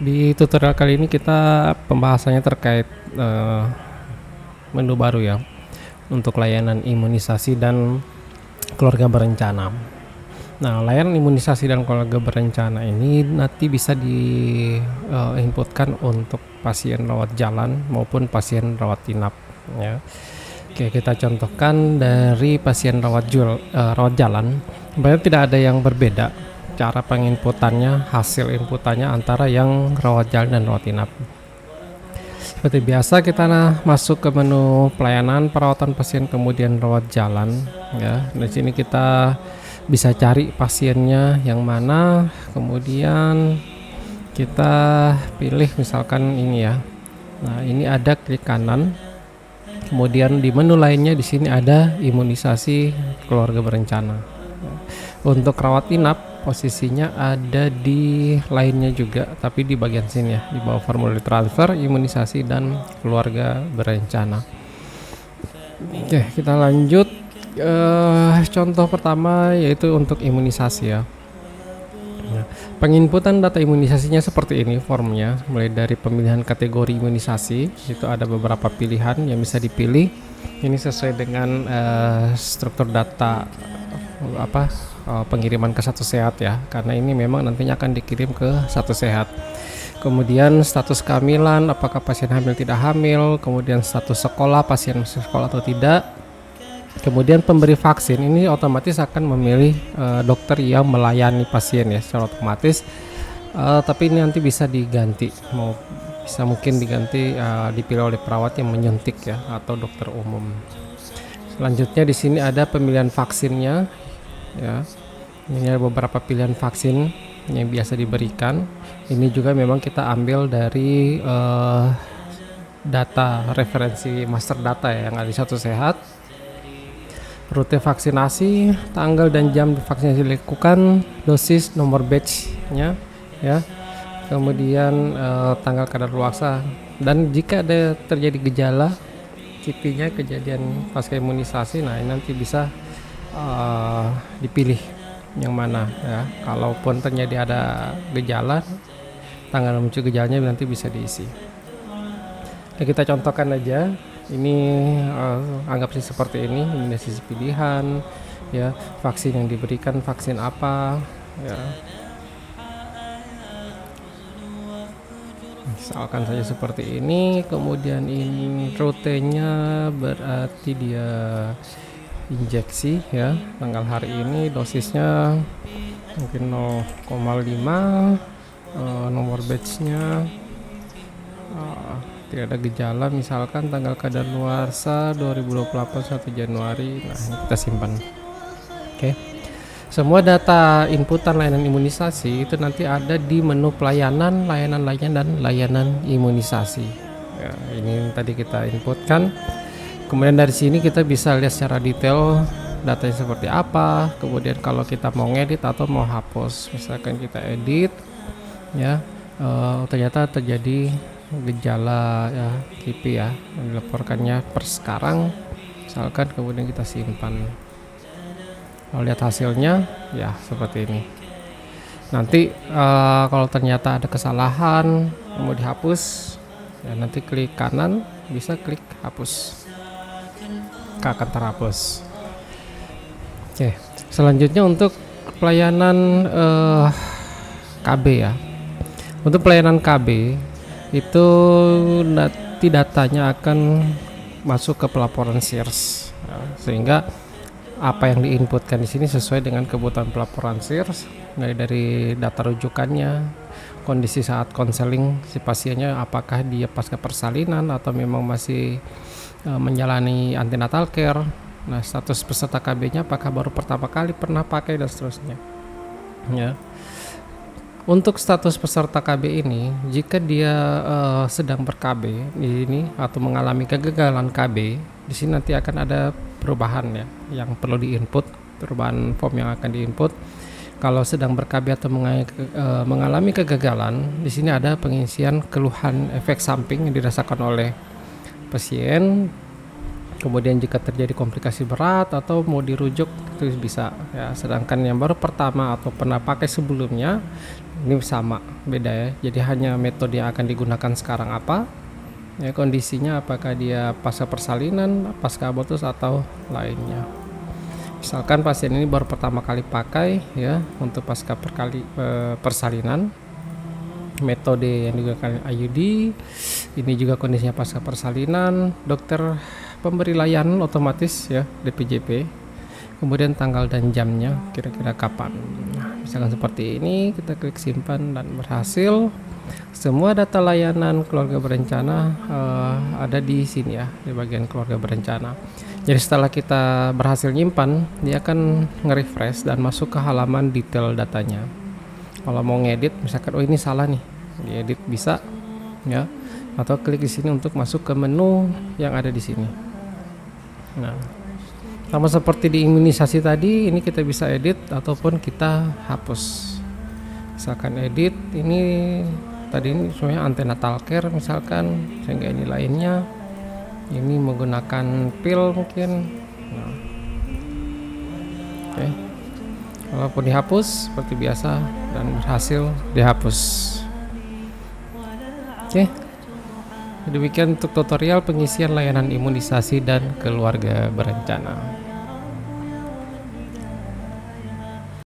Di tutorial kali ini kita pembahasannya terkait menu baru ya untuk layanan imunisasi dan keluarga berencana. Nah, layanan imunisasi dan keluarga berencana ini nanti bisa diinputkan untuk pasien rawat jalan maupun pasien rawat inap ya. Oke, kita contohkan dari pasien rawat jalan. Sebenarnya tidak ada yang berbeda cara penginputannya, hasil inputannya antara yang rawat jalan dan rawat inap. Seperti biasa kita masuk ke menu pelayanan perawatan pasien kemudian rawat jalan ya. Di sini kita bisa cari pasiennya yang mana, kemudian kita pilih misalkan ini ya. Nah, ini ada klik kanan. Kemudian di menu lainnya di sini ada imunisasi keluarga berencana. Untuk rawat inap posisinya ada di lainnya juga, tapi di bagian sini ya, di bawah formulir transfer, imunisasi dan keluarga berencana. Oke, kita lanjut. Contoh pertama yaitu untuk imunisasi ya. Penginputan data imunisasinya seperti ini formnya, mulai dari pemilihan kategori imunisasi, itu ada beberapa pilihan yang bisa dipilih. Ini sesuai dengan struktur data pengiriman ke Satu Sehat ya, karena ini memang nantinya akan dikirim ke Satu Sehat. Kemudian status kehamilan, apakah pasien hamil tidak hamil, kemudian status sekolah, pasien masih sekolah atau tidak. Kemudian pemberi vaksin ini otomatis akan memilih dokter yang melayani pasien ya secara otomatis, tapi ini nanti bisa diganti, bisa mungkin diganti dipilih oleh perawat yang menyuntik ya atau dokter umum. Selanjutnya di sini ada pemilihan vaksinnya ya. Ini ada beberapa pilihan vaksin yang biasa diberikan. Ini juga memang kita ambil dari data referensi master data ya, yang ada di Satu Sehat. Rute vaksinasi, tanggal dan jam vaksinasi dilakukan, dosis, nomor batch-nya ya. Kemudian tanggal kadaluarsa, dan jika ada terjadi gejala kipinya kejadian pasca imunisasi, nah ini nanti bisa dipilih yang mana ya. Kalaupun terjadi ada gejala, tanggal muncul gejalanya nanti bisa diisi. Nah, kita contohkan aja. Ini anggap sih seperti ini, imunisasi pilihan ya, vaksin yang diberikan vaksin apa ya, misalkan saja seperti ini. Kemudian ini rutenya berarti dia injeksi ya, tanggal hari ini, dosisnya mungkin 0,5, nomor batchnya tidak ada gejala, misalkan tanggal kadaluarsa 2028 1 Januari. Nah, ini kita simpan. Oke. Semua data inputan layanan imunisasi itu nanti ada di menu pelayanan, layanan lainnya dan layanan imunisasi. Ya, ini tadi kita inputkan. Kemudian dari sini kita bisa lihat secara detail datanya seperti apa. Kemudian kalau kita mau ngedit atau mau hapus, misalkan kita edit ya, ternyata terjadi gejala ya KIPI ya yang dilaporkannya per sekarang, misalkan, kemudian kita simpan. Kalau lihat hasilnya ya seperti ini. Nanti kalau ternyata ada kesalahan mau dihapus ya, nanti klik kanan, bisa klik hapus, akan terhapus. Oke, selanjutnya untuk pelayanan KB ya. Untuk pelayanan KB itu nanti datanya akan masuk ke pelaporan SIRS ya, sehingga apa yang diinputkan di sini sesuai dengan kebutuhan pelaporan SIRS, mulai dari data rujukannya, kondisi saat konseling si pasiennya, apakah dia pasca persalinan atau memang masih menjalani antenatal care. Nah, status peserta KB-nya apakah baru pertama kali pernah pakai dan seterusnya ya. Untuk status peserta KB ini, jika dia sedang ber-KB ini atau mengalami kegagalan KB, di sini nanti akan ada perubahan ya yang perlu diinput, perubahan form yang akan diinput. Kalau sedang ber-KB atau mengalami kegagalan, di sini ada pengisian keluhan efek samping yang dirasakan oleh pasien. Kemudian jika terjadi komplikasi berat atau mau dirujuk itu bisa ya. Sedangkan yang baru pertama atau pernah pakai sebelumnya, ini sama, beda ya. Jadi hanya metode yang akan digunakan sekarang apa, ya kondisinya apakah dia pasca persalinan, pasca abortus atau lainnya. Misalkan pasien ini baru pertama kali pakai ya untuk pasca persalinan, metode yang digunakan IUD, ini juga kondisinya pasca persalinan, dokter pemberi layanan otomatis ya DPJP, kemudian tanggal dan jamnya kira-kira kapan. Nah, misalkan seperti ini, kita klik simpan dan berhasil. Semua data layanan keluarga berencana ada di sini ya, di bagian keluarga berencana. Jadi setelah kita berhasil nyimpan, dia akan nge-refresh dan masuk ke halaman detail datanya. Kalau mau ngedit, misalkan oh ini salah nih, diedit bisa ya, atau klik di sini untuk masuk ke menu yang ada di sini. Nah, sama seperti di imunisasi tadi, ini kita bisa edit ataupun kita hapus. Misalkan edit, ini tadi ini semuanya antenatal care misalkan, sehingga ini lainnya, ini menggunakan pil mungkin. Nah, oke. Walaupun dihapus seperti biasa dan berhasil dihapus. Oke. Demikian untuk tutorial pengisian layanan imunisasi dan keluarga berencana.